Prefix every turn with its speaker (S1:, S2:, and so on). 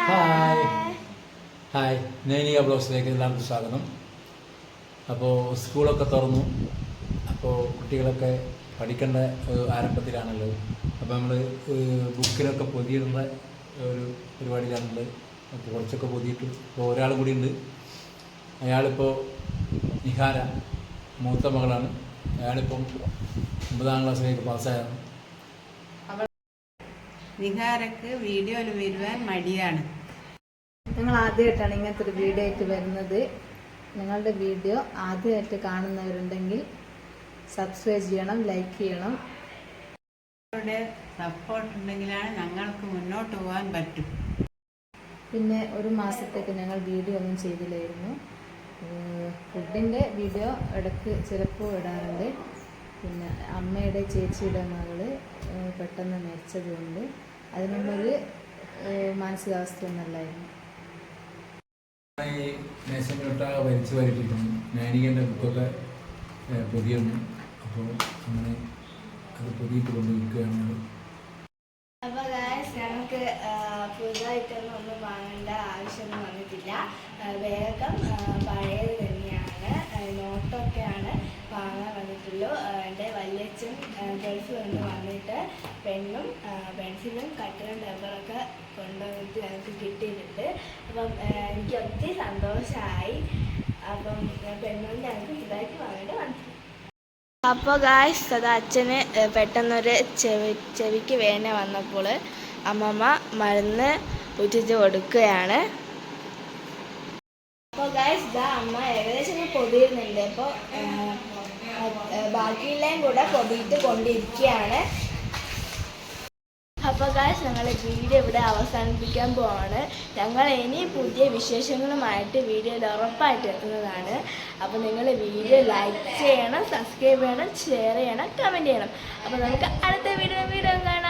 S1: Hi hi Nainika ബ്ലോഗ്സിലേക്ക് എല്ലാവർക്കും സ്വാഗതം. അപ്പോൾ സ്കൂളൊക്കെ തുറന്നു. അപ്പോൾ കുട്ടികളൊക്കെ പഠിക്കേണ്ട ആരംഭത്തിലാണല്ലോ. അപ്പോൾ നമ്മൾ ബുക്കിലൊക്കെ പൊതിയിടുന്ന ഒരു പരിപാടിയിലാണുള്ളത്. അപ്പോൾ കുറച്ചൊക്കെ പൊതിയിട്ടു. ഇപ്പോൾ ഒരാളും കൂടി ഉണ്ട്. അയാളിപ്പോൾ നിഹാര മൂത്ത മകളാണ്. അയാളിപ്പം 9ാം ക്ലാസ്സിലേക്ക് പാസ്സായാണ്.
S2: നിഹാരക്ക് വീഡിയോയിൽ വരുവാൻ മടിയാണ്.
S3: നിങ്ങൾ ആദ്യമായിട്ടാണ് ഇങ്ങനത്തെ ഒരു വീഡിയോ ആയിട്ട് വരുന്നത്. നിങ്ങളുടെ വീഡിയോ ആദ്യമായിട്ട് കാണുന്നവരുണ്ടെങ്കിൽ സബ്സ്ക്രൈബ് ചെയ്യണം, ലൈക്ക് ചെയ്യണം.
S2: നിങ്ങളുടെ സപ്പോർട്ട് ഉണ്ടെങ്കിലാണ് ഞങ്ങൾക്ക് മുന്നോട്ട് പോകാൻ പറ്റും.
S3: പിന്നെ ഒരു മാസത്തേക്ക് ഞങ്ങൾ വീഡിയോ ഒന്നും ചെയ്തില്ലായിരുന്നു. ഫുഡിൻ്റെ വീഡിയോ ഇടയ്ക്ക് ചിലപ്പോൾ ഇടാറുണ്ട്. പിന്നെ അമ്മയുടെ ചേച്ചിയുടെ മകള് പെട്ടെന്ന് മരിച്ചതുകൊണ്ട് അതിനുള്ളൊരു മാനസികാവസ്ഥ ഒന്നല്ലായിരുന്നു.
S1: മേശമൊട്ടാകെ വലിച്ചു വരപ്പിക്കുന്നു. നൈനികൻ്റെ ബുക്കൊക്കെ പൊതിയുന്നു. അപ്പോൾ അങ്ങനെ അത് പൊതിയിട്ട് കൊണ്ട് വിൽക്കുകയാണ്.
S4: അപ്പോൾ ഞങ്ങൾക്ക് പുതുതായിട്ടൊന്നും വാങ്ങേണ്ട ആവശ്യമൊന്നും വന്നിട്ടില്ല. വേഗം പഴയത് തന്നെയാണ്. നോട്ടൊക്കെയാണ് വാങ്ങാൻ വന്നിട്ടുള്ളൂ. എൻ്റെ വല്യച്ഛൻ ഗൾഫിൽ നിന്ന് വന്നിട്ട് പെന്നും പെൻസിലും കട്ടറും ഡബറൊക്കെ കൊണ്ടുവന്നിട്ട് ഞങ്ങൾക്ക് കിട്ടിയിട്ടുണ്ട്. അപ്പം എനിക്ക് ഒത്തിരി സന്തോഷമായി. അപ്പം പെണ്ണുകൊണ്ട് ഞങ്ങൾക്ക് പുതുതായിട്ട് വാങ്ങേണ്ടി വന്നിട്ടുണ്ട്. അപ്പോൾ ഗായ്സ് അത് അച്ഛന് പെട്ടെന്നൊരു ചെവിക്ക് വേദന വന്നപ്പോൾ അമ്മമ്മ മരുന്ന് ഉറ്റിച്ച് കൊടുക്കുകയാണ്. അപ്പോൾ ഗായ്സ് ഇതാ അമ്മ ഏകദേശം പൊതിയുന്നുണ്ട്. അപ്പോൾ ബാക്കിയുള്ളതും കൂടെ പൊതിയിട്ട് കൊണ്ടിരിക്കുകയാണ്. അപ്പോൾ ഗായ്സ് ഞങ്ങൾ വീഡിയോ ഇവിടെ അവസാനിപ്പിക്കാൻ പോവാണ്. ഞങ്ങൾ ഇനി പുതിയ വിശേഷങ്ങളുമായിട്ട് വീഡിയോയിൽ ഉറപ്പായിട്ട് എത്തുന്നതാണ്. അപ്പോൾ നിങ്ങൾ വീഡിയോ ലൈക്ക് ചെയ്യണം, സബ്സ്ക്രൈബ് ചെയ്യണം, ഷെയർ ചെയ്യണം, കമൻറ്റ് ചെയ്യണം. അപ്പോൾ നമുക്ക് അടുത്ത വീഡിയോ കാണാം.